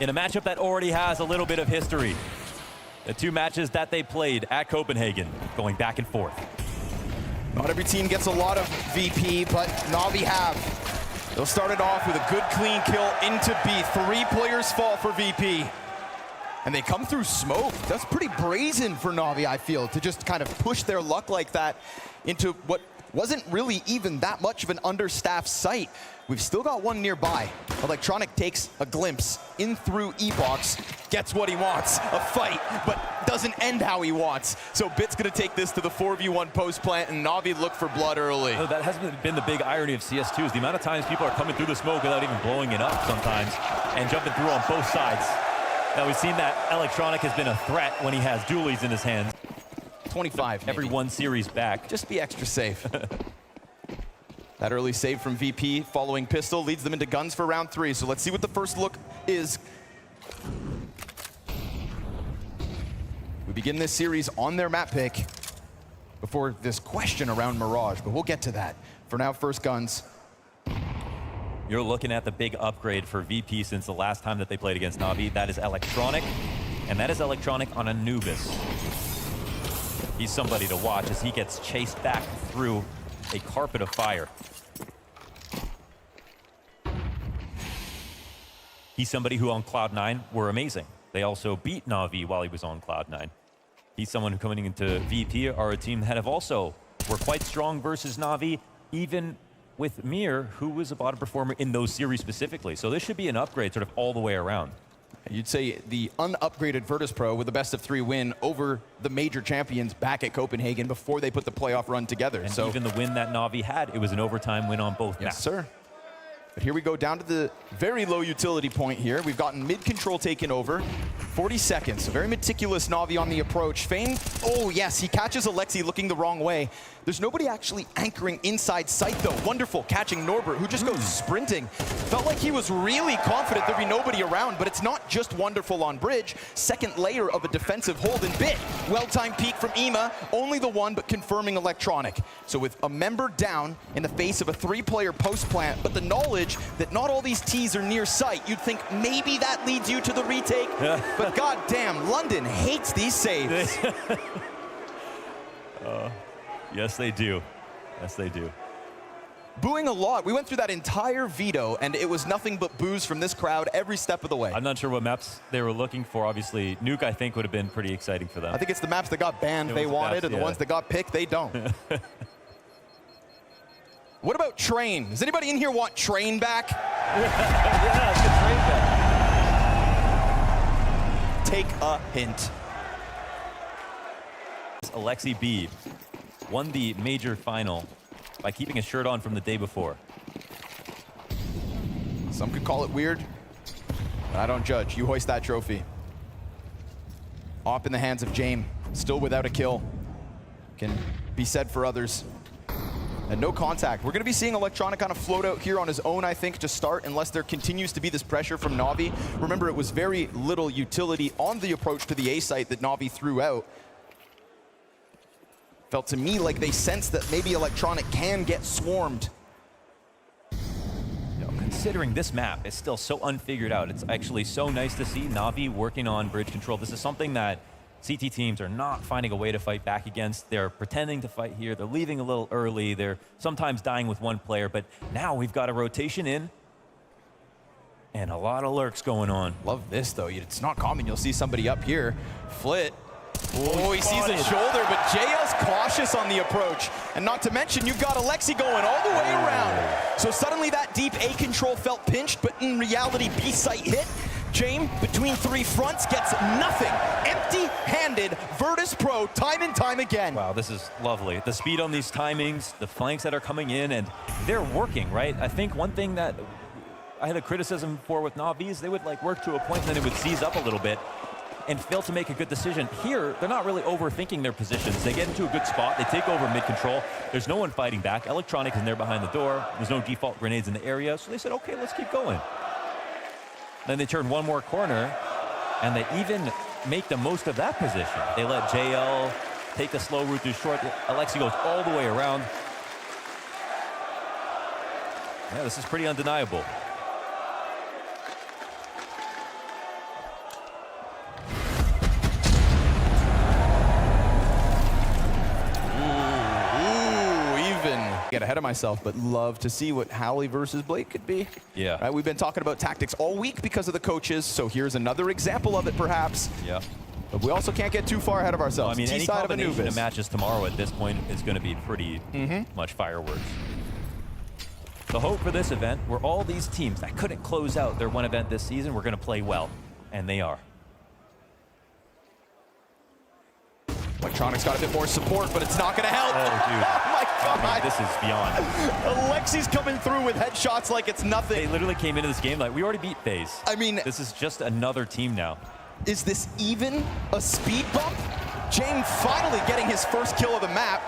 in a matchup that already has a little bit of history. The two matches that they played at Copenhagen, going back and forth. Not every team gets a lot of VP, but Navi have. They'll start it off with a good clean kill into B. 3 players fall for VP. And they come through smoke. That's pretty brazen for Navi, I feel, to just kind of push their luck like that into what wasn't really even that much of an understaffed site. We've still got one nearby. Electronic takes a glimpse in through E-Box, gets what he wants, a fight, but doesn't end how he wants. So Bit's gonna take this to the 4v1 post plant, and Navi look for blood early. No, that hasn't been the big irony of CS2, is the amount of times people are coming through the smoke without even blowing it up sometimes, and jumping through on both sides. Now we've seen that Electronic has been a threat when he has dualies in his hands. 25, maybe. Every one series back. Just be extra safe. That early save from VP following pistol leads them into guns for round 3. So let's see what the first look is. We begin this series on their map pick before this question around Mirage, but we'll get to that. For now, first guns. You're looking at the big upgrade for VP since the last time that they played against Navi. That is Electronic, and that is Electronic on Anubis. He's somebody to watch as he gets chased back through a carpet of fire. He's somebody who on Cloud9 were amazing. They also beat Navi while he was on Cloud9. He's someone who coming into VP are a team that have also were quite strong versus Navi, even with Mir, who was a bottom performer in those series specifically. So this should be an upgrade sort of all the way around. You'd say the unupgraded Virtus.Pro with the best of 3 win over the major champions back at Copenhagen before they put the playoff run together. And so even the win that Navi had, it was an overtime win on both maps. Yes, sir. But here we go down to the very low utility point here. We've gotten mid-control taken over. 40 seconds, very meticulous Navi on the approach. Fane, oh yes, he catches Alexi looking the wrong way. There's nobody actually anchoring inside sight though. Wonderful catching Norbert, who just goes sprinting. Felt like he was really confident there'd be nobody around, but it's not just Wonderful on bridge. Second layer of a defensive hold and Bit. Well-timed peek from Ema, only the one, but confirming Electronic. So with a member down in the face of a 3-player post plant, but the knowledge that not all these T's are near sight, you'd think maybe that leads you to the retake. But goddamn, London hates these saves. Yes, they do. Yes, they do. Booing a lot. We went through that entire veto, and it was nothing but boos from this crowd every step of the way. I'm not sure what maps they were looking for. Obviously, Nuke, I think, would have been pretty exciting for them. I think it's the maps that got banned they wanted, and the ones that got picked, they don't. What about Train? Does anybody in here want Train back? Yeah, it's good Train back. Take a hint. Alexi B won the major final by keeping his shirt on from the day before. Some could call it weird, but I don't judge. You hoist that trophy. Op in the hands of Jame, still without a kill. Can be said for others. And no contact. We're going to be seeing Electronic kind of float out here on his own, I think, to start, unless there continues to be this pressure from Navi. Remember, it was very little utility on the approach to the A site that Navi threw out. Felt to me like they sensed that maybe Electronic can get swarmed. You know, considering this map is still so unfigured out, it's actually so nice to see Navi working on bridge control. This is something that CT teams are not finding a way to fight back against. They're pretending to fight here. They're leaving a little early. They're sometimes dying with one player, but now we've got a rotation in and a lot of lurks going on. Love this, though. It's not common. You'll see somebody up here. Flit. Oh, he sees his shoulder, but JL's cautious on the approach. And not to mention, you've got Alexi going all the way around. So suddenly that deep A control felt pinched, but in reality, B site hit. Jame, between 3 fronts, gets nothing. Empty-handed Virtus.Pro time and time again. Wow, this is lovely. The speed on these timings, the flanks that are coming in, and they're working, right? I think one thing that I had a criticism for with Navi is they would like work to a point and then it would seize up a little bit and fail to make a good decision. Here, they're not really overthinking their positions. They get into a good spot, they take over mid-control, there's no one fighting back. Electronic is there behind the door, there's no default grenades in the area, so they said, okay, let's keep going. Then they turn one more corner, and they even make the most of that position. They let JL take a slow route through short. Alexi goes all the way around. Yeah, this is pretty undeniable. get ahead of myself, but love to see what Hallie versus Blake could be. Yeah. Right, we've been talking about tactics all week because of the coaches, so here's another example of it, perhaps. Yeah. But we also can't get too far ahead of ourselves. Well, I mean, any T-side of combination Anubis. of matches tomorrow at this point is going to be pretty much fireworks. The hope for this event were all these teams that couldn't close out their one event this season were going to play well, and they are. Electronics got a bit more support, but it's not going to help. Oh, dude. Oh my God. I mean, this is beyond. Alexi's coming through with headshots like it's They nothing. literally came into this game like, we already beat FaZe. I mean, This is just another team now. is this even a speed bump? James finally getting his first kill of the map.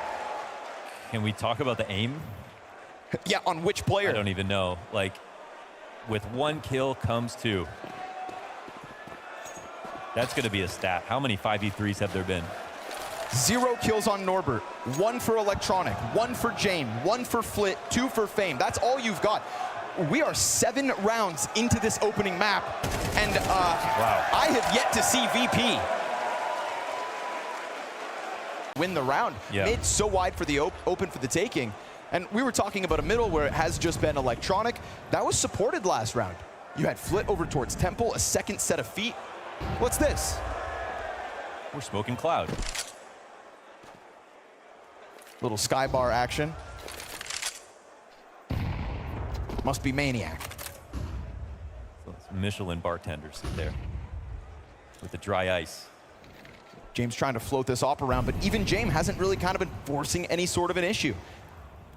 Can we talk about the aim? Yeah, on which player? I don't even know. Like, with one kill comes two. That's going to be a stat. How many 5v3s have there been? 0 kills on Norbert, 1 for Electronic, 1 for James, 1 for Flit, 2 for Fame. That's all you've got. We are 7 rounds into this opening map, and Wow. I have yet to see VP win the round. Yeah. Mid so wide for the open for the taking. And we were talking about a middle where it has just been Electronic. That was supported last round. You had Flit over towards Temple, a second set of feet. What's this? We're smoking cloud. Little skybar action. Must be Maniac. So it's Michelin bartenders there with the dry ice. James trying to float this op around, but even James hasn't really kind of been forcing any sort of an issue.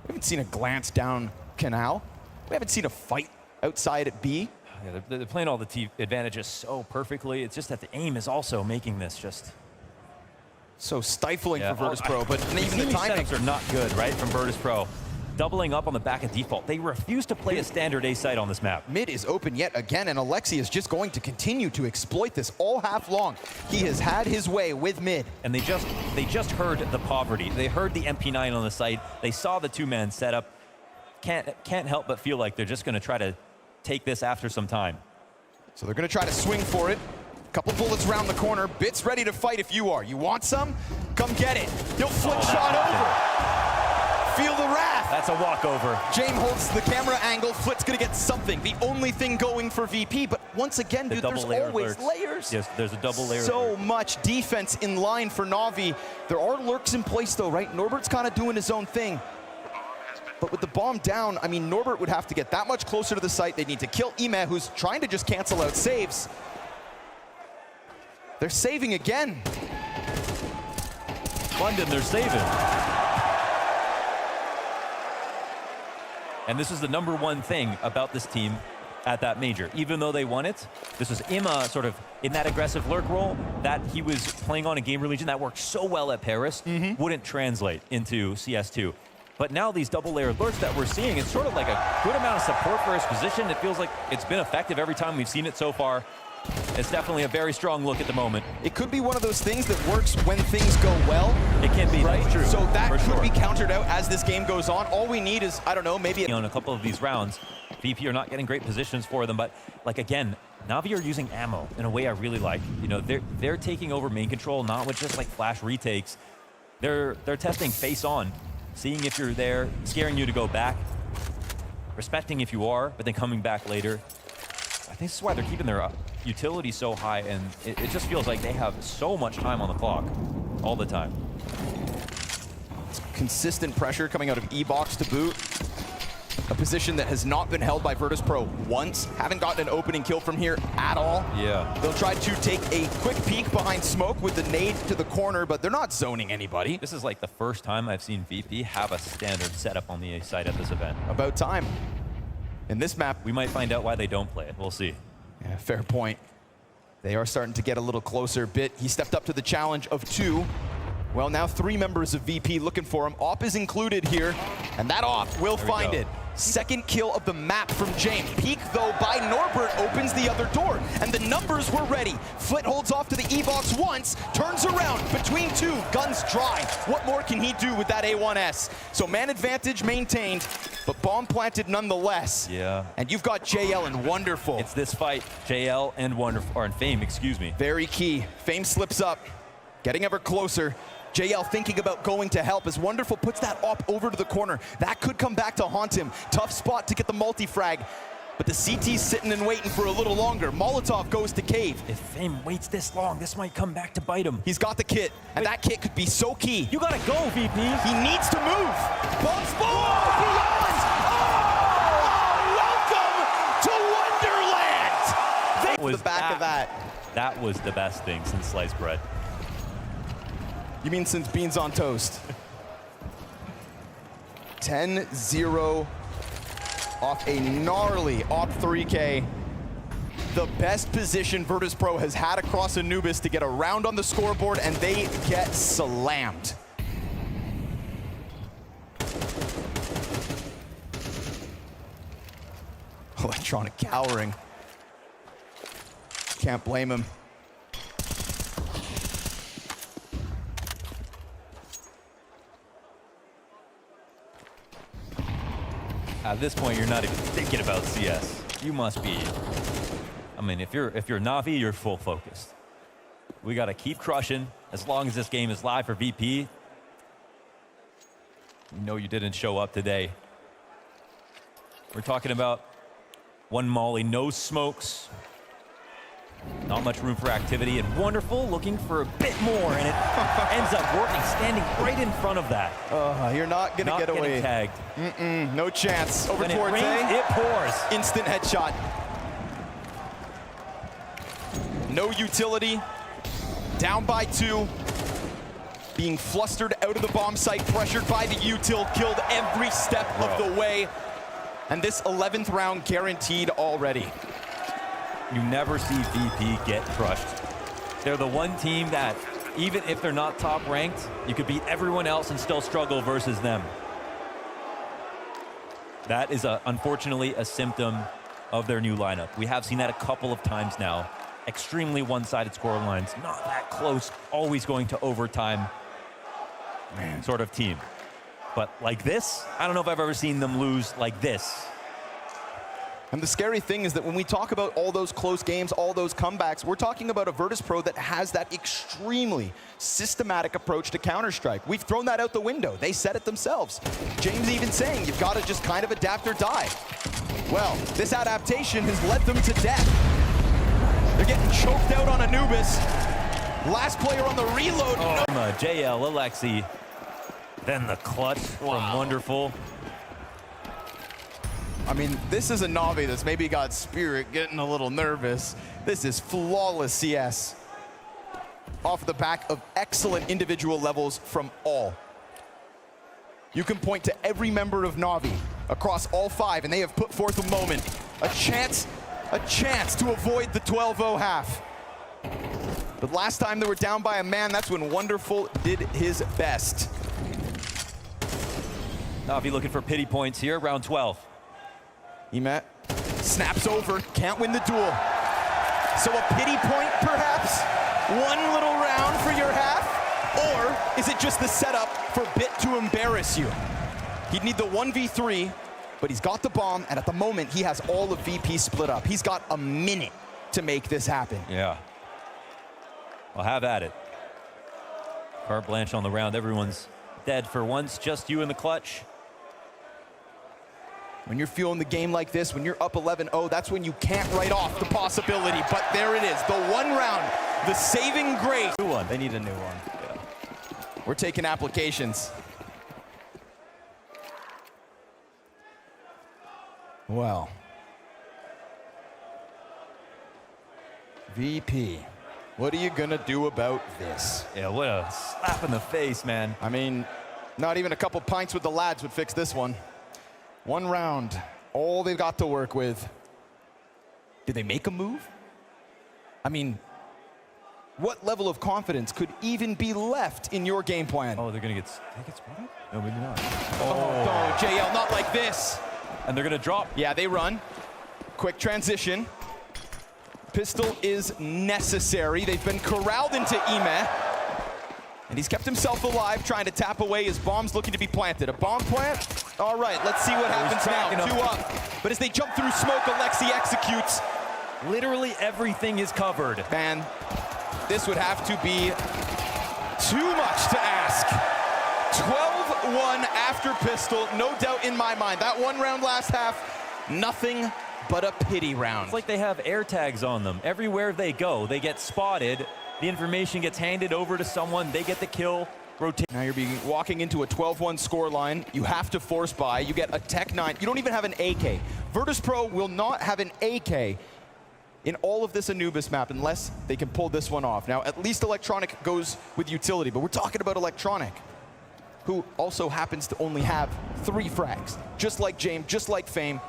We haven't seen a glance down Canal. We haven't seen a fight outside at B. Yeah, they're playing all the advantages so perfectly. It's just that the aim is also making this just... So stifling Yeah, for Virtus.Pro, but even the These timing. setups are not good, right, from Virtus.Pro. Doubling up on the back of default. They refuse to play a standard A site on this map. Mid is open yet again, and Alexi is just going to continue to exploit this all half long. He has had his way with mid. And they just heard the poverty. They heard the MP9 on the site. They saw the two-man setup. Can't help but feel like they're just going to try to take this after some time. So they're going to try to swing for it. Couple bullets around the corner. Bits ready to fight if you are. You want some? Come get it. He'll flick shot over. Feel the wrath. That's a walkover. James holds the camera angle. Flit's going to get something. The only thing going for VP. But once again, dude, there's always layers. Yes, there's a double layer. So much defense in line for Navi. There are lurks in place, though, right? Norbert's kind of doing his own thing. But with the bomb down, I mean, Norbert would have to get that much closer to the site. They need to kill Ime, who's trying to just cancel out saves. They're saving again. London, they're saving. And this is the #1 thing about this team at that major. Even though they won it, this was Ima sort of in that aggressive lurk role that he was playing on in Game Religion that worked so well at Paris, wouldn't translate into CS2. But now these double-layered lurks that we're seeing, it's sort of like a good amount of support for his position. It feels like it's been effective every time we've seen it so far. It's definitely a very strong look at the moment. It could be one of those things that works when things go well. It can be, right? That's true. So that for could sure. be countered out as this game goes on. All we need is, I don't know, maybe... In a couple of these rounds, VP are not getting great positions for them, but like again, Navi are using ammo in a way I really like. You know, they're taking over main control, not with just like flash retakes. They're testing face on, seeing if you're there, scaring you to go back, respecting if you are, but then coming back later. I think this is why they're keeping their utility so high, and it just feels like they have so much time on the clock all the time. Consistent pressure coming out of E-Box to boot. A position that has not been held by Virtus.Pro once. Haven't gotten an opening kill from here at all. Yeah. They'll try to take a quick peek behind smoke with the nade to the corner, but they're not zoning anybody. This is like the first time I've seen VP have a standard setup on the A side at this event. About time. In this map, We might find out why they don't play it. We'll see. yeah, fair point. They are starting to get a little closer. Bit, he stepped up to the challenge of 2. Well, now 3 members of VP looking for him. Op is included here, and that Op will find it. Second kill of the map from James. Peek, though, by Norbert opens the other door, and the numbers were ready. Flit holds off to the E-Box once, turns around, between 2, guns dry. What more can he do with that A1S? So man advantage maintained, but bomb planted nonetheless. Yeah. And you've got JL and Wonderful. It's this fight, JL and Wonderful, or in Fame, excuse me. Very key. Fame slips up, getting ever closer. JL thinking about going to help as Wonderful puts that op over to the corner. That could come back to haunt him. Tough spot to get the multi-frag. But the CT's sitting and waiting for a little longer. Molotov goes to cave. If Fame waits this long, this might come back to bite him. He's got the kit, and that kit could be so key. You gotta go, VP. He needs to move. Bomb spawn! Beyond! Oh, welcome to Wonderland! They was the back of that. That was the best thing since sliced bread. You mean since beans on toast? 10-0 off a gnarly op 3K. The best position Virtus.Pro has had across Anubis to get a round on the scoreboard, and they get slammed. Electronic cowering. Can't blame him. At this point, you're not even thinking about CS. You must be. I mean, if you're Navi, you're full focused. We got to keep crushing as long as this game is live for VP. You know you didn't show up today. We're talking about one molly, no smokes. Not much room for activity, and Wonderful looking for a bit more, and it ends up working, standing right in front of that. You're not gonna get away. Tagged. No chance. Over When towards it rains, it pours. Instant headshot. No utility. Down by 2. Being flustered out of the bomb site, pressured by the util, killed every step of the way. And this 11th round guaranteed already. You never see VP get crushed. They're the one team that, even if they're not top ranked, you could beat everyone else and still struggle versus them. That is unfortunately a symptom of their new lineup. We have seen that a couple of times now. Extremely one-sided scorelines, not that close, always going to overtime sort of team. But like this, I don't know if I've ever seen them lose like this. And the scary thing is that when we talk about all those close games, all those comebacks, we're talking about a Virtus.Pro that has that extremely systematic approach to Counter-Strike. We've thrown that out the window. They said it themselves. James even saying you've got to just kind of adapt or die. Well, this adaptation has led them to death. They're getting choked out on Anubis. Last player on the reload. Oh, JL, Alexi. Then the clutch from Wonderful. I mean, this is a Navi that's maybe got spirit, getting a little nervous. This is flawless CS. Off the back of excellent individual levels from all. You can point to every member of Navi across all 5, and they have put forth a moment, a chance to avoid the 12-0 half. But last time they were down by a man, that's when Wonderful did his best. Navi looking for pity points here, round 12. Emet snaps over, can't win the duel. So a pity point, perhaps? One little round for your half? Or is it just the setup for Bit to embarrass you? He'd need the 1v3, but he's got the bomb, and at the moment, he has all of VP split up. He's got a minute to make this happen. Yeah. Well, have at it. Carte blanche on the round. Everyone's dead for once. Just you in the clutch. When you're feeling the game like this, when you're up 11-0, that's when you can't write off the possibility. But there it is, the one round, the saving grace. New one. They need a new one. Yeah. We're taking applications. Well. VP, what are you gonna do about this? Yeah, what a slap in the face, man. I mean, not even a couple pints with the lads would fix this one. One round, all they've got to work with. Did they make a move? I mean, what level of confidence could even be left in your game plan? Oh, they're gonna get spotted? No, maybe not. Oh, JL, not like this. And they're gonna drop. Yeah, they run. Quick transition. Pistol is necessary. They've been corralled into Ime. And he's kept himself alive, trying to tap away his bombs looking to be planted. A bomb plant? All right, let's see what happens now. 2 up. But as they jump through smoke, Alexi executes. Literally everything is covered. Man, this would have to be too much to ask. 12-1 after pistol, no doubt in my mind. That one round last half, nothing but a pity round. It's like they have air tags on them. Everywhere they go, they get spotted. The information gets handed over to someone. They get the kill. Rotate. Now you're walking into a 12-1 score line. You have to force buy. You get a Tech 9. You don't even have an AK. Virtus.Pro will not have an AK in all of this Anubis map unless they can pull this one off. Now, at least Electronic goes with utility, but we're talking about Electronic, who also happens to only have 3 frags, just like James, just like Fame,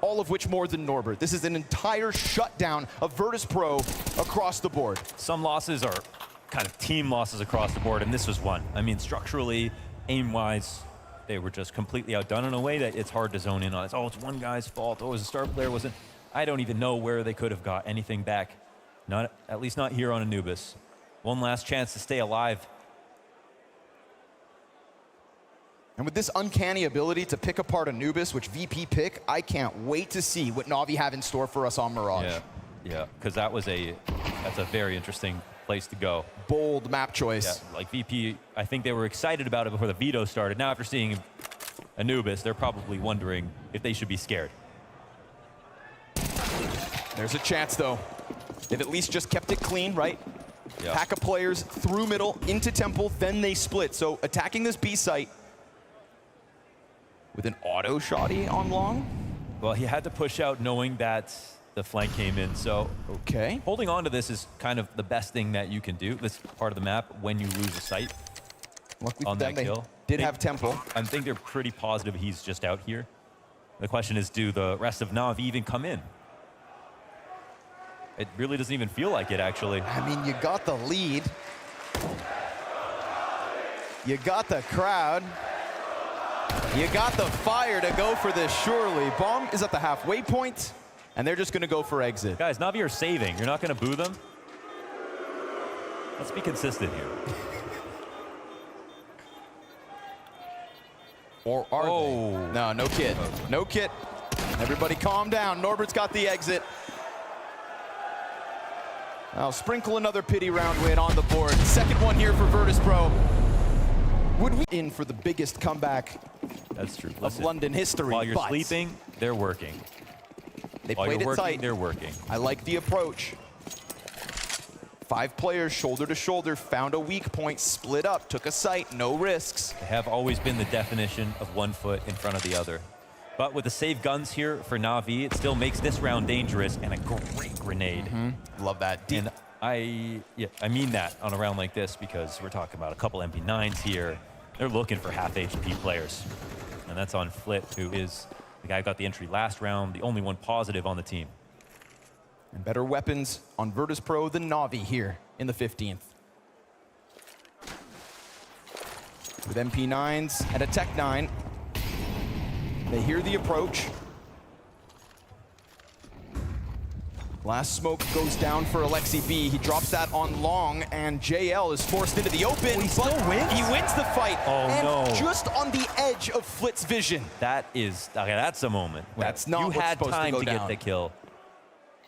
all of which more than Norbert. This is an entire shutdown of Virtus.Pro across the board. Some losses are kind of team losses across the board, and this was one. I mean, structurally, aim-wise, they were just completely outdone in a way that it's hard to zone in on. It's, oh, it's one guy's fault. Oh, it was a star player, wasn't. I don't even know where they could have got anything back. Not, at least not here on Anubis. One last chance to stay alive. And with this uncanny ability to pick apart Anubis, which VP pick, I can't wait to see what Navi have in store for us on Mirage. Yeah, because that's a very interesting place to go. Bold map choice. Yeah, like VP, I think they were excited about it before the veto started. Now after seeing Anubis, they're probably wondering if they should be scared. There's a chance, though. They've at least just kept it clean, right? Yep. Pack of players through middle, into temple, then they split. So attacking this B site with an auto shotty on long. Well, he had to push out knowing that the flank came in. So okay, holding on to this is kind of the best thing that you can do. This part of the map when you lose a site. Luckily on that kill. Did have temple. I think they're pretty positive he's just out here. The question is, do the rest of Navi even come in? It really doesn't even feel like it, actually. I mean, you got the lead. You got the crowd. You got the fire to go for this, surely. Bomb is at the halfway point, and they're just going to go for exit. Guys, Navi are saving. You're not going to boo them? Let's be consistent here. Or are they? No, no kit. No kit. Everybody calm down. Norbert's got the exit. I'll sprinkle another pity round win on the board. Second one here for Virtus.Pro. Would we in for the biggest comeback That's true. of London history? While you're sleeping, they're working. They While played you're it working, tight. they're working. I like the approach. 5 players, shoulder to shoulder, found a weak point, split up, took a site, no risks. They have always been the definition of one foot in front of the other. But with the save guns here for Navi, it still makes this round dangerous and a great grenade. Love that. Deep. And I mean that on a round like this because we're talking about a couple MP9s here. They're looking for half HP players. And that's on Flit, who is the guy who got the entry last round, the only one positive on the team. And better weapons on Virtus.Pro than Navi here in the 15th. With MP9s and a Tech 9. They hear the approach. Last smoke goes down for Alexi B. He drops that on long, and JL is forced into the open. He still wins? He wins the fight. Oh, and no. just on the edge of Flit's vision. That's a moment. That's not what's You had supposed to time go to down. get the kill.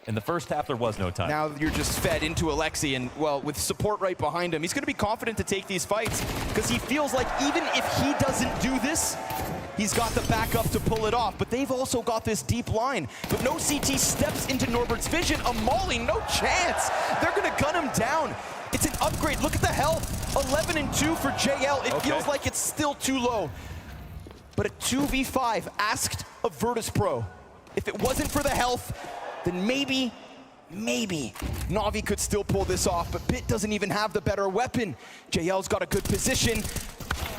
In the first half, there was no time. Now you're just fed into Alexi, and well, with support right behind him, he's going to be confident to take these fights because he feels like even if he doesn't do this, he's got the backup to pull it off. But they've also got this deep line. But no CT steps into Norbert's vision. A Molly, no chance. They're going to gun him down. It's an upgrade. Look at the health. 11 and 2 for JL. It feels like it's still too low. But a 2v5 asked of Virtus.Pro. If it wasn't for the health, then maybe Navi could still pull this off, but Bit doesn't even have the better weapon. JL's got a good position,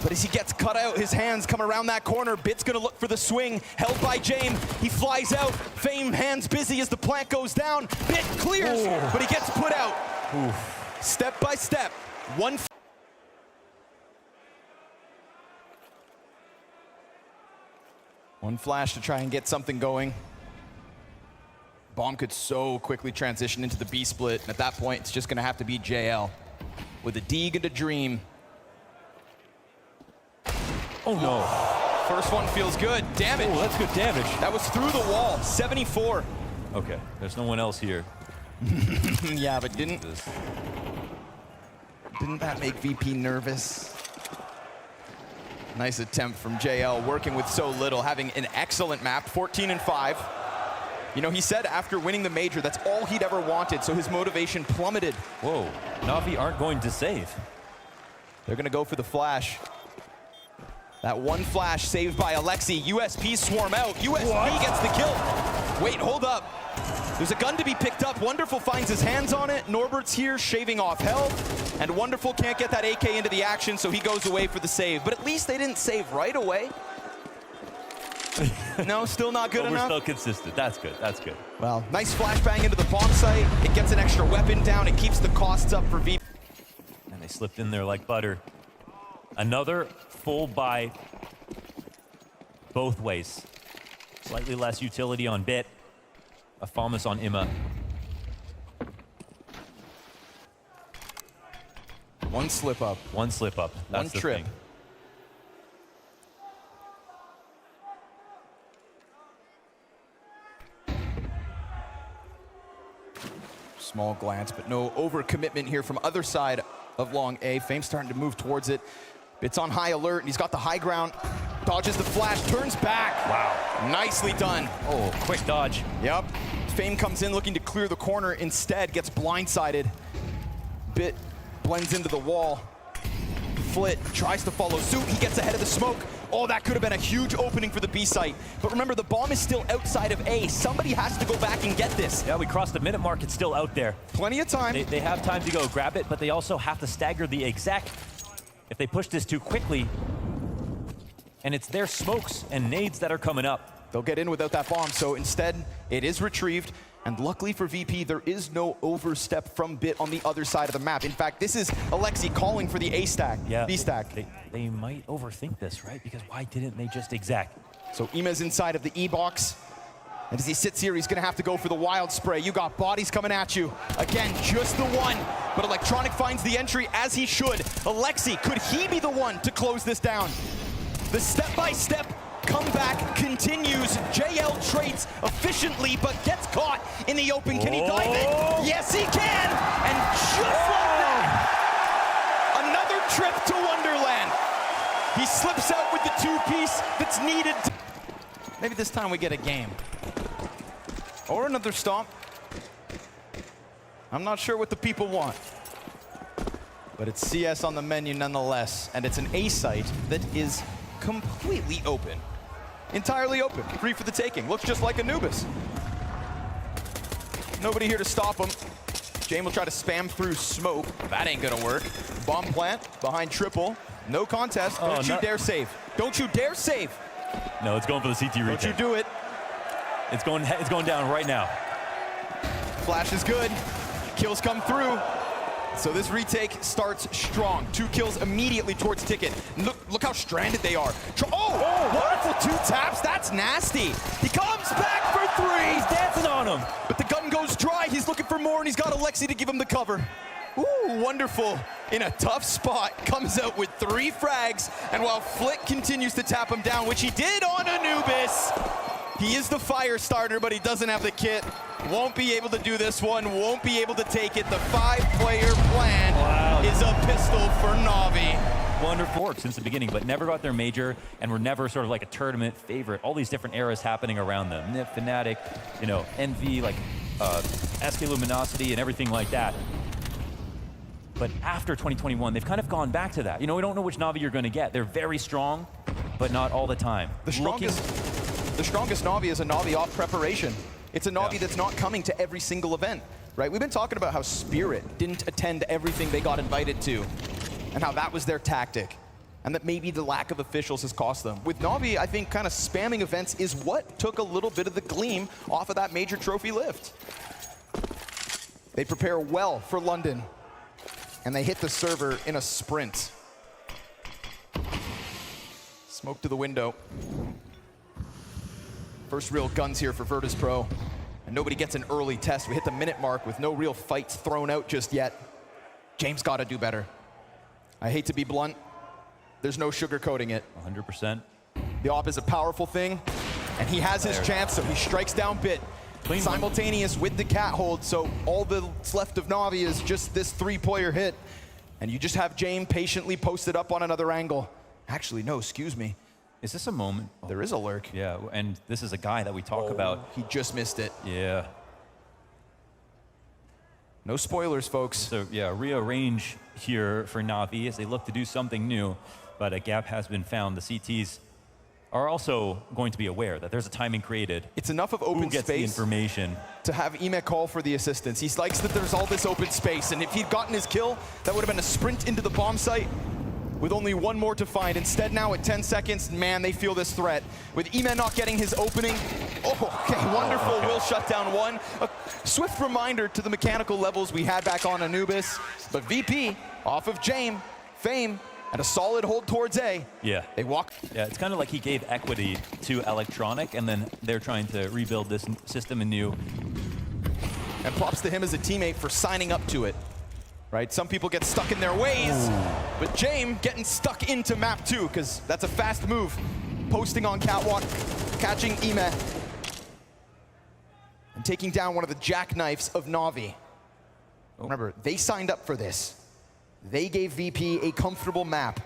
but as he gets cut out, his hands come around that corner. Bit's gonna look for the swing, held by James. He flies out, Fame hands busy as the plant goes down. Bit clears, but he gets put out. Step by step, one flash to try and get something going. Bomb could so quickly transition into the B split, and at that point, it's just gonna have to be JL. With a Deeg and a Dream. Oh no. First one feels good, damage. Oh, that's good damage. That was through the wall, 74. Okay, there's no one else here. Yeah, but didn't. Didn't that make VP nervous? Nice attempt from JL, working with so little, having an excellent map, 14-5. You know, he said after winning the major, that's all he'd ever wanted, so his motivation plummeted. Whoa, Navi aren't going to save. They're gonna go for the flash. That one flash saved by Alexi. USP swarm out. USP gets the kill. Wait, hold up. There's a gun to be picked up. Wonderful finds his hands on it. Norbert's here shaving off health. And Wonderful can't get that AK into the action, so he goes away for the save. But at least they didn't save right away. No, still not good enough? We're still consistent. That's good. That's good. Well, nice flashbang into the bomb site. It gets an extra weapon down. It keeps the costs up for V. And they slipped in there like butter. Another full buy both ways. Slightly less utility on Bit. A Famas on Imma. One slip up. One slip up. That's One the trip. thing. Small glance, but no overcommitment here from other side of long A. Fame's starting to move towards it. It's on high alert, and he's got the high ground. Dodges the flash, turns back. Wow. Nicely done. Oh, quick dodge. Yep. Fame comes in looking to clear the corner. Instead, gets blindsided. Bit blends into the wall. Flit tries to follow suit. He gets ahead of the smoke. Oh, that could have been a huge opening for the B site. But remember, the bomb is still outside of A. Somebody has to go back and get this. Yeah, we crossed the minute mark. It's still out there. Plenty of time. They have time to go grab it, but they also have to stagger the exact. If they push this too quickly, and it's their smokes and nades that are coming up. They'll get in without that bomb, so instead, it is retrieved. And luckily for VP, there is no overstep from Bit on the other side of the map. In fact, this is Alexi calling for the A stack, Yeah, B stack. They might overthink this, right? Because why didn't they just exact? So Ima's inside of the E box. And as he sits here, he's gonna have to go for the wild spray. You got bodies coming at you. Again, just the one. But Electronic finds the entry as he should. Alexi, could he be the one to close this down? The step-by-step comeback continues. JL trades efficiently, but gets caught in the open. Can he dive in? Yes, he can! And just like that, another trip to Wonderland. He slips out with the two-piece that's needed. Maybe this time we get a game. Or another stomp. I'm not sure what the people want. But it's CS on the menu nonetheless, and it's an A site that is completely open. Entirely open, free for the taking. Looks just like Anubis. Nobody here to stop him. Jane will try to spam through smoke. That ain't gonna work. Bomb plant behind triple. No contest. Don't you dare save. Don't you dare save. No, it's going for the CT retake. Don't you do it. It's going down right now. Flash is good. Kills come through. So this retake starts strong. 2 kills immediately towards Ticket. Look how stranded they are. Wonderful 2 taps. That's nasty. He comes back for 3. He's dancing on him. But the gun goes dry. He's looking for more, and he's got Alexi to give him the cover. Ooh, Wonderful in a tough spot. Comes out with 3 frags. And while Flick continues to tap him down, which he did on Anubis, he is the fire starter, but he doesn't have the kit. Won't be able to do this one, won't be able to take it. The 5-player plan is a pistol for Navi. Wonderful since the beginning, but never got their major and were never sort of like a tournament favorite. All these different eras happening around them. Nip, Fnatic, you know, Envy, like SK Luminosity and everything like that. But after 2021, they've kind of gone back to that. You know, we don't know which Navi you're going to get. They're very strong, but not all the time. The strongest Navi is a Navi off preparation. It's a Navi that's not coming to every single event, right? We've been talking about how Spirit didn't attend everything they got invited to and how that was their tactic and that maybe the lack of officials has cost them. With Navi, I think kind of spamming events is what took a little bit of the gleam off of that major trophy lift. They prepare well for London and they hit the server in a sprint. Smoke to the window. First real guns here for Virtus.Pro, and nobody gets an early test. We hit the minute mark with no real fights thrown out just yet. James got to do better. I hate to be blunt. There's no sugarcoating it. 100%. The op is a powerful thing, and he has his chance, so he strikes down Bit. Clean simultaneous with the cat hold, so all that's left of Navi is just this 3-player hit. And you just have James patiently posted up on another angle. Actually, no, excuse me. Is this a moment? Oh. There is a lurk. Yeah, and this is a guy that we talk about. He just missed it. Yeah. No spoilers, folks. So yeah, rearrange here for Navi as they look to do something new, but a gap has been found. The CTs are also going to be aware that there's a timing created. It's enough of open Who gets space the information to have Ime call for the assistance. He likes that there's all this open space, and if he'd gotten his kill, that would have been a sprint into the bomb site with only one more to find. Instead now at 10 seconds, man, they feel this threat. With Ime not getting his opening, okay, wonderful, will shut down one. A swift reminder to the mechanical levels we had back on Anubis, but VP off of James, Fame, and a solid hold towards A. Yeah. They walk. Yeah, it's kind of like he gave equity to Electronic, and then they're trying to rebuild this system anew. And props to him as a teammate for signing up to it. Right, some people get stuck in their ways, but James getting stuck into map 2, because that's a fast move. Posting on catwalk, catching Ime, and taking down one of the jackknifes of Navi. Remember, they signed up for this. They gave VP a comfortable map.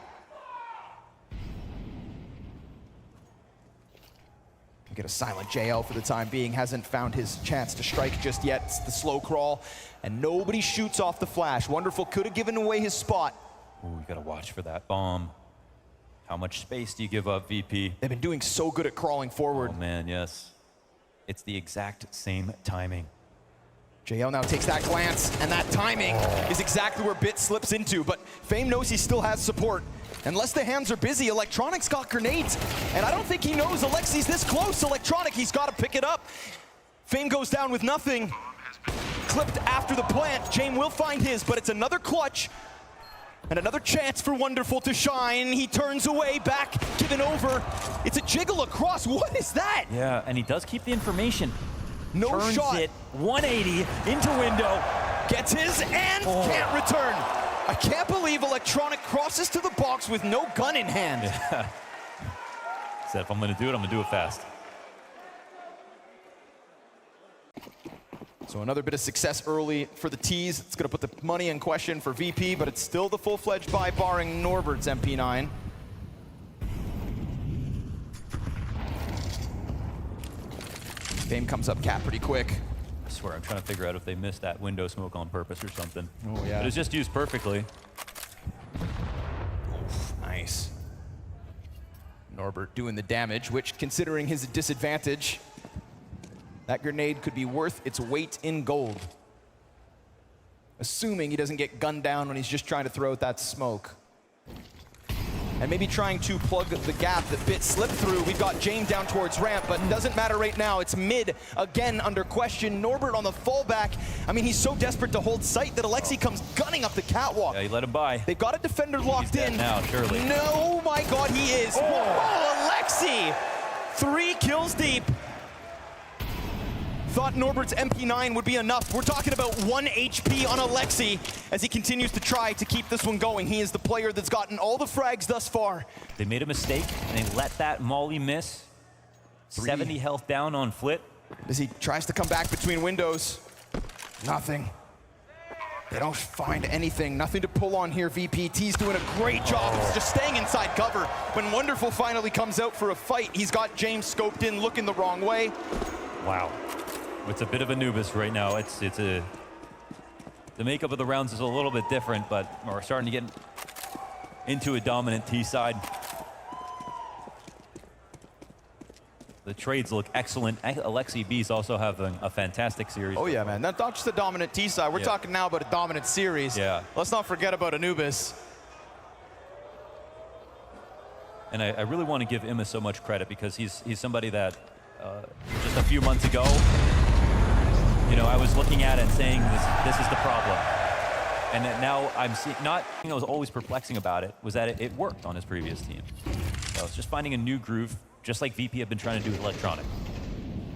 Get a silent JL for the time being. Hasn't found his chance to strike just yet. It's the slow crawl, and nobody shoots off the flash. Wonderful could have given away his spot. Ooh, you gotta watch for that bomb. How much space do you give up, VP? They've been doing so good at crawling forward. Oh man, yes. It's the exact same timing. JL now takes that glance, and that timing is exactly where Bit slips into, but Fame knows he still has support. Unless the hands are busy, Electronic's got grenades, and I don't think he knows Alexi's this close. Electronic, he's got to pick it up. Fame goes down with nothing. Clipped after the plant. James will find his, but it's another clutch and another chance for Wonderful to shine. He turns away, back, given over. It's a jiggle across. What is that? Yeah, and he does keep the information. No Turns shot. it 180 into window. Gets his and can't return. I can't believe Electronic crosses to the box with no gun in hand. Yeah. Said if I'm gonna do it, I'm gonna do it fast. So another bit of success early for the T's. It's gonna put the money in question for VP, but it's still the full-fledged buy barring Norbert's MP9. Fame comes up cap pretty quick. I swear, I'm trying to figure out if they missed that window smoke on purpose or something. Oh, yeah. But it's just used perfectly. Nice. Norbert doing the damage, which, considering his disadvantage, that grenade could be worth its weight in gold. Assuming he doesn't get gunned down when he's just trying to throw out that smoke. And maybe trying to plug the gap that Bit slipped through. We've got James down towards ramp, but it doesn't matter right now. It's mid again under question. Norbert on the fallback. I mean, he's so desperate to hold sight that Alexi comes gunning up the catwalk. Yeah, he let him by. They've got a defender locked He's dead in. now, surely. No, my God, he is. Oh, Alexi! 3 kills deep. Thought Norbert's MP9 would be enough. We're talking about 1 HP on Alexi as he continues to try to keep this one going. He is the player that's gotten all the frags thus far. They made a mistake, and they let that molly miss. 70 health down on Flit. As he tries to come back between windows. Nothing. They don't find anything. Nothing to pull on here. VPT's doing a great job. He's just staying inside cover. When Wonderful finally comes out for a fight, he's got James scoped in, looking the wrong way. Wow. It's a bit of Anubis right now. The makeup of the rounds is a little bit different, but we're starting to get into a dominant T side. The trades look excellent. Alexi B's also having a fantastic series. Oh yeah, man. Not just a dominant T side. We're talking now about a dominant series. Yeah. Let's not forget about Anubis. And I really want to give Imma so much credit because he's somebody that just a few months ago, you know, I was looking at it and saying this is the problem. And now I'm seeing, not thing that was always perplexing about it was that it worked on his previous team. So it's just finding a new groove, just like VP have been trying to do with Electronic.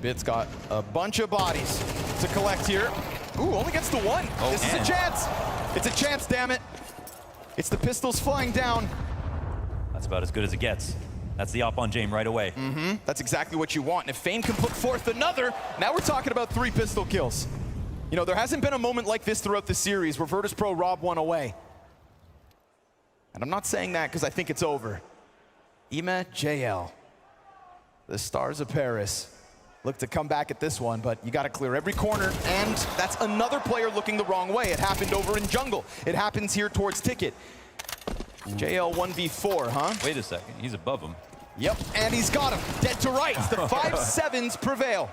Bit's got a bunch of bodies to collect here. Ooh, only gets to 1. Oh, this is a chance. It's a chance, damn it. It's the pistols flying down. That's about as good as it gets. That's the op on James right away. That's exactly what you want. And if Fame can put forth another, now we're talking about 3 pistol kills. You know, there hasn't been a moment like this throughout the series where Virtus.Pro robbed one away. And I'm not saying that because I think it's over. Ima JL, the Stars of Paris, look to come back at this one, but you got to clear every corner, and that's another player looking the wrong way. It happened over in jungle. It happens here towards Ticket. JL 1v4, huh? Wait a second, he's above him. Yep, and he's got him, dead to rights. The 5-7s prevail.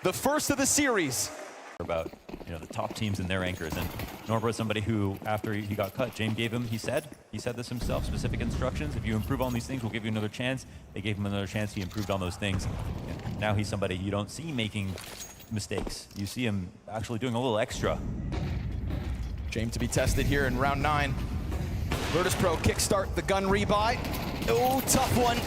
The first of the series. About the top teams and their anchors, and Norbert, somebody who after he got cut, James gave him, he said this himself, specific instructions. If you improve on these things, we'll give you another chance. They gave him another chance. He improved on those things. And now he's somebody you don't see making mistakes. You see him actually doing a little extra. James to be tested here in round 9. Virtus.Pro kickstart the gun rebuy. Oh, tough one.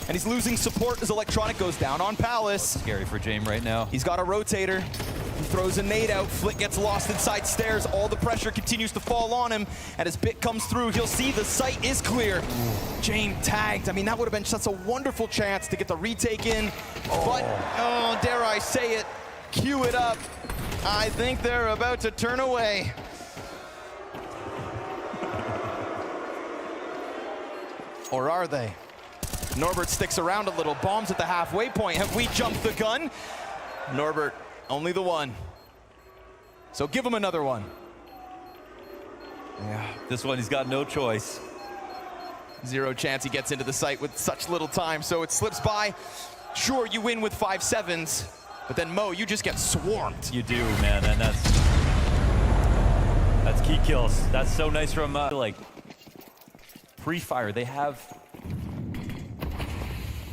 And he's losing support as Electronic goes down on Palace. Scary for James right now. He's got a rotator. He throws a nade out. Flick gets lost inside stairs. All the pressure continues to fall on him. And as Bit comes through, he'll see the site is clear. James tagged. I mean, that would have been such a wonderful chance to get the retake in. But, oh, dare I say it, cue it up. I think they're about to turn away. Or are they? Norbert sticks around a little, bombs at the halfway point. Have we jumped the gun? Norbert, only the one. So give him another one. Yeah, this one he's got no choice. Zero chance he gets into the site with such little time, so it slips by. Sure, you win with 5-7s, but then Mo, you just get swarmed. You do, man, and that's key kills. That's so nice from like pre-fire.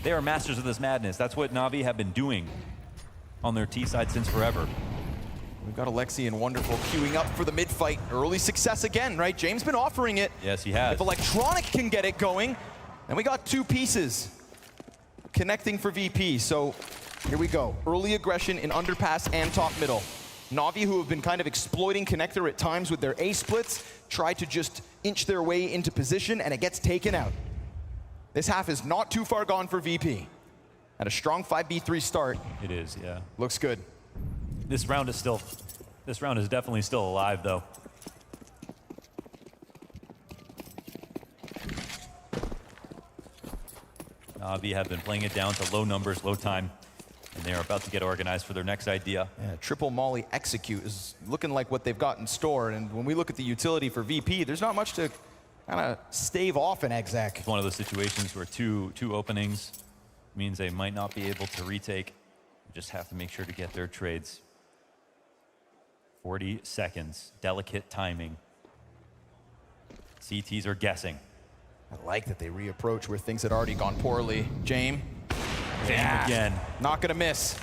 They are masters of this madness. That's what Navi have been doing on their T side since forever. We've got Alexi and Wonderful queuing up for the mid fight. Early success again, right? James been offering it. Yes, he has. If Electronic can get it going, then we got 2 pieces connecting for VP. So here we go. Early aggression in underpass and top middle. Navi, who have been kind of exploiting connector at times with their A splits, try to just inch their way into position, and it gets taken out. This half is not too far gone for VP. And a strong 5v3 start. It is, yeah. Looks good. This round is definitely still alive, though. Navi have been playing it down to low numbers, low time, and they are about to get organized for their next idea. Yeah, triple molly execute is looking like what they've got in store. And when we look at the utility for VP, there's not much to kind of stave off an exec. It's one of those situations where two openings means they might not be able to retake. You just have to make sure to get their trades. 40 seconds, delicate timing. CTs are guessing. I like that they reapproach where things had already gone poorly. James. Yeah. Again. Not gonna miss.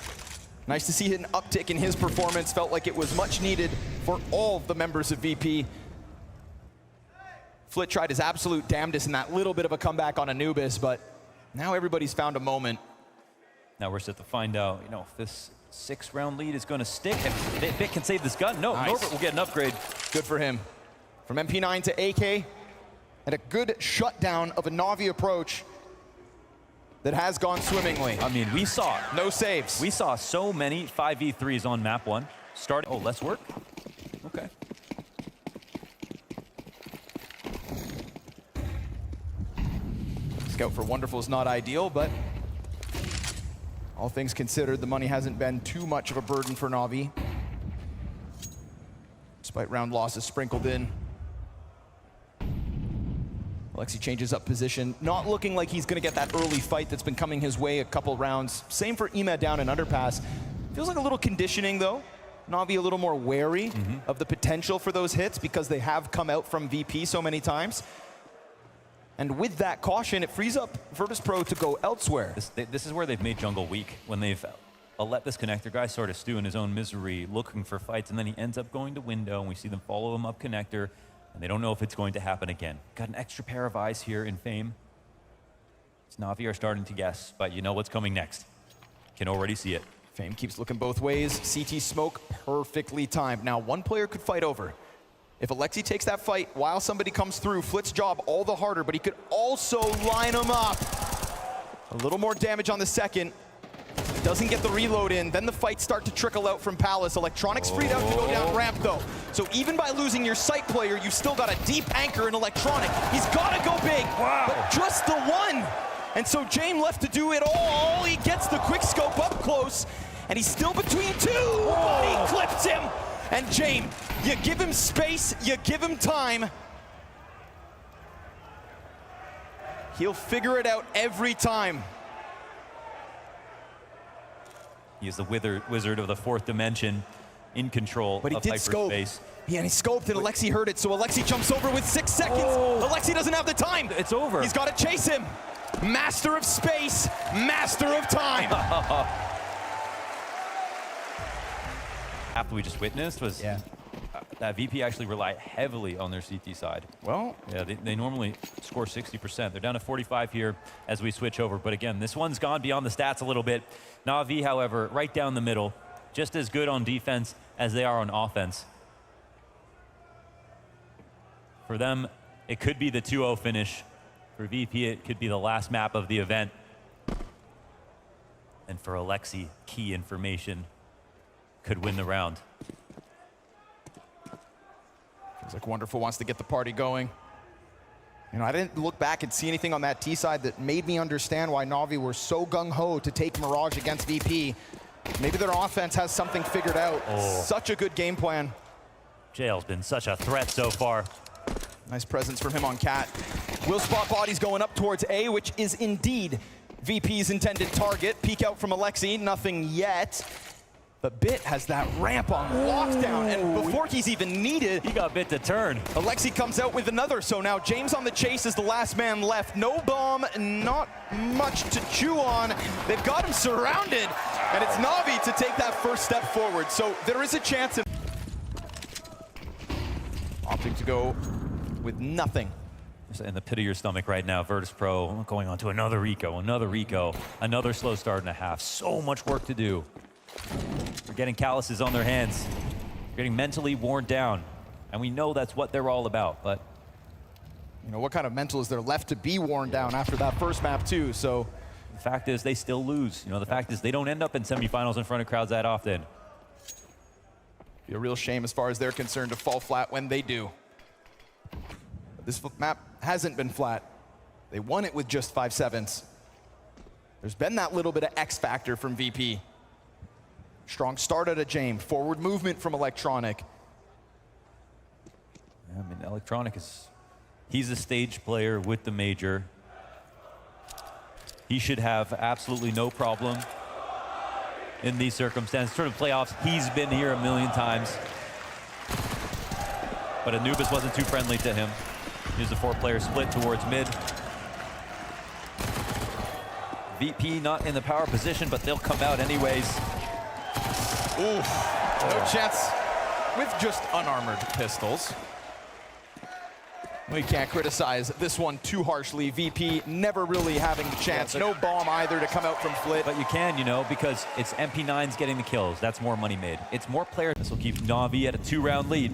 Nice to see an uptick in his performance. Felt like it was much needed for all the members of VP. Flit tried his absolute damnedest in that little bit of a comeback on Anubis, but now everybody's found a moment. Now we're set to find out, if this 6-round lead is going to stick. If Bit can save this gun, no, nice. Norbert will get an upgrade. Good for him. From MP9 to AK, and a good shutdown of a Navi approach that has gone swimmingly. I mean, we saw no saves. We saw so many 5v3s on map 1. Starting. Oh, less work. Okay. Scout for Wonderful is not ideal, but all things considered, the money hasn't been too much of a burden for Navi. Despite round losses sprinkled in. Alexi changes up position, not looking like he's gonna get that early fight that's been coming his way a couple rounds. Same for Ima down in underpass. Feels like a little conditioning though. Navi a little more wary of the potential for those hits because they have come out from VP so many times. And with that caution, it frees up Virtus.Pro to go elsewhere. This is where they've made jungle weak, when they've let this connector guy sort of stew in his own misery, looking for fights, and then he ends up going to window, and we see them follow him up connector, and they don't know if it's going to happen again. Got an extra pair of eyes here in Fame. Navi are starting to guess, but you know what's coming next. Can already see it. Fame keeps looking both ways. CT smoke perfectly timed. Now, one player could fight over. If Alexi takes that fight while somebody comes through, Flit's job all the harder, but he could also line him up. A little more damage on the second. doesn't get the reload in. Then the fights start to trickle out from Palace. Electronics freed out to go down ramp, though. So even by losing your sight player, you've still got a deep anchor in Electronic. He's got to go big, but just the one. And so James left to do it all. He gets the quick scope up close, and he's still between two, but he clips him. And James, you give him space, you give him time. He'll figure it out every time. He is the wizard of the fourth dimension, in control But he of did scope. hyperspace. Yeah, and he scoped, and Alexi heard it, so Alexi jumps over with 6 seconds. Alexi doesn't have the time. It's over. He's got to chase him. Master of space, master of time. After we just witnessed was that VP actually rely heavily on their CT side. Well, yeah, they normally score 60%. They're down to 45 here as we switch over. But again, this one's gone beyond the stats a little bit. Navi, however, right down the middle, just as good on defense as they are on offense. For them, it could be the 2-0 finish. For VP, it could be the last map of the event. And for Alexi, key information could win the round. Feels like Wonderful wants to get the party going. You know, I didn't look back and see anything on that T side that made me understand why Navi were so gung-ho to take Mirage against VP. Maybe their offense has something figured out. Such a good game plan. JL's been such a threat so far. Nice presence from him on Cat. Will spot bodies going up towards A, which is indeed VP's intended target. Peek out from Alexi, nothing yet. But Bit has that ramp on lockdown, and before he's even needed, He got Bit to turn. Alexi comes out with another. So now James on the chase is the last man left. No bomb, not much to chew on. They've got him surrounded, and it's Navi to take that first step forward. So there is a chance. Opting to go with nothing. In the pit of your stomach right now, Virtus.Pro going on to another Rico, another slow start and a half. So much work to do. They're getting calluses on their hands, getting mentally worn down. And we know that's what they're all about, but you know, what kind of mental is there left to be worn down after that first map too? So the fact is they still lose. You know, the fact is they don't end up in semifinals in front of crowds that often. Be a real shame as far as they're concerned to fall flat when they do. This map hasn't been flat. They won it with just 5-7s. There's been that little bit of X factor from VP. Strong start out of James. Forward movement from Electronic. I mean, Electronic he's a stage player with the major. He should have absolutely no problem in these circumstances. Sort of playoffs, he's been here a million times. But Anubis wasn't too friendly to him. Here's a 4-player split towards mid. VP not in the power position, but they'll come out anyways. Ooh, no chance with just unarmored pistols. We can't criticize this one too harshly. VP never really having a chance. No bomb either to come out from Flit. But you can, you know, because it's MP9s getting the kills. That's more money made. It's more players. This will keep Navi at a 2-round lead.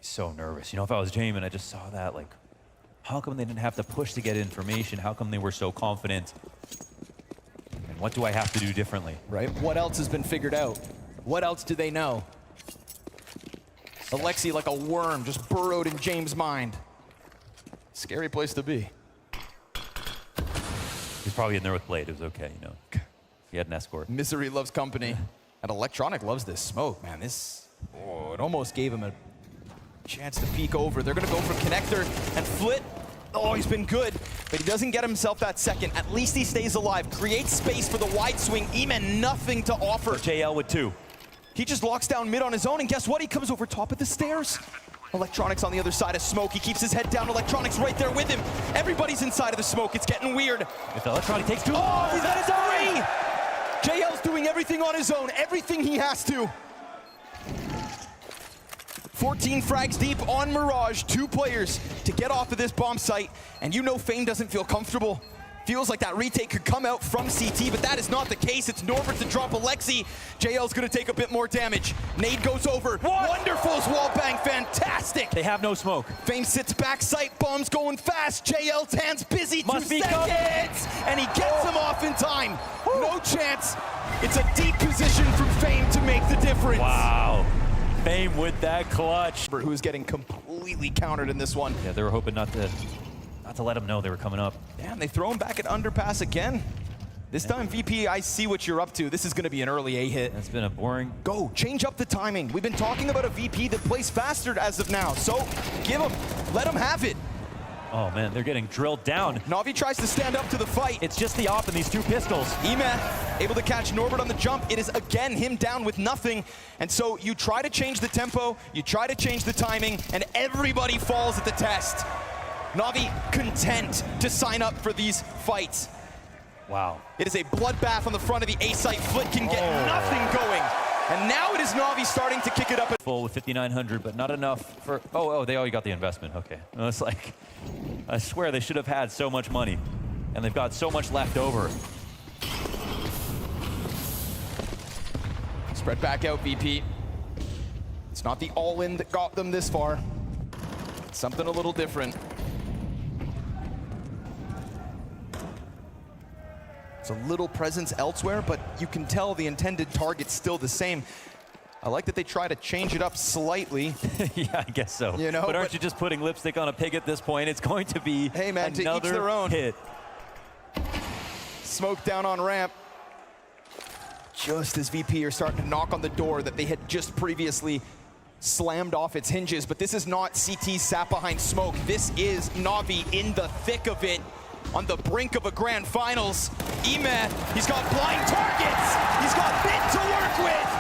So nervous. You know, if I was James and I just saw that, like, how come they didn't have to push to get information? How come they were so confident? And what do I have to do differently? Right? What else has been figured out? What else do they know? Alexi, like a worm, just burrowed in James' mind. Scary place to be. He's probably in there with Blade. It was okay, you know. He had an escort. Misery loves company. And Electronic loves this smoke, man. This, it almost gave him a chance to peek over. They're going to go for connector, and Flit, he's been good, but he doesn't get himself that second. At least he stays alive, creates space for the wide swing. Eman, nothing to offer. JL with 2. He just locks down mid on his own, and guess what? He comes over top of the stairs. Electronics on the other side of smoke. He keeps his head down. Electronics right there with him. Everybody's inside of the smoke. It's getting weird. If Electronic takes 2. Oh, he's got his 3! JL's doing everything on his own, everything he has to. 14 frags deep on Mirage, 2 players to get off of this bomb site, and you know Fane doesn't feel comfortable. feels like that retake could come out from CT, but that is not the case. It's Norbert to drop Alexi. JL's gonna take a bit more damage. Nade goes over. What? Wonderful as wall bang, fantastic. They have no smoke. Fame sits back, sight bombs going fast. JL's hands busy, Must 2 be seconds, and he gets him off in time. No chance. It's a deep position from Fame to make the difference. Wow. Fame with that clutch. Who's getting completely countered in this one. Yeah, they were hoping not to let them know they were coming up. Damn, they throw him back at underpass again. This time, VP, I see what you're up to. This is going to be an early A hit. That's been a boring. Go, change up the timing. We've been talking about a VP that plays faster as of now, so give him, let him have it. Oh man, they're getting drilled down. Navi tries to stand up to the fight. It's just the op in these 2 pistols. Ema able to catch Norbert on the jump. It is again him down with nothing. And so you try to change the tempo, you try to change the timing, and everybody falls at the test. Navi content to sign up for these fights. Wow. It is a bloodbath on the front of the A site. Flit can get nothing going. And now it is Navi starting to kick it up. Full with 5,900, but not enough for, oh, they already got the investment, okay. Well, it's like, I swear they should have had so much money, and they've got so much left over. Spread back out, VP. It's not the all-in that got them this far. It's something a little different. It's a little presence elsewhere, but you can tell the intended target's still the same. I like that they try to change it up slightly. Yeah, I guess so. You know, but aren't you just putting lipstick on a pig at this point? It's going to be hey man, to each another their own. hit. Smoke down on ramp. Just as VP are starting to knock on the door that they had just previously slammed off its hinges, but this is not CT sat behind smoke. This is Navi in the thick of it, on the brink of a grand finals. Ema, he's got blind targets. He's got mid to work with.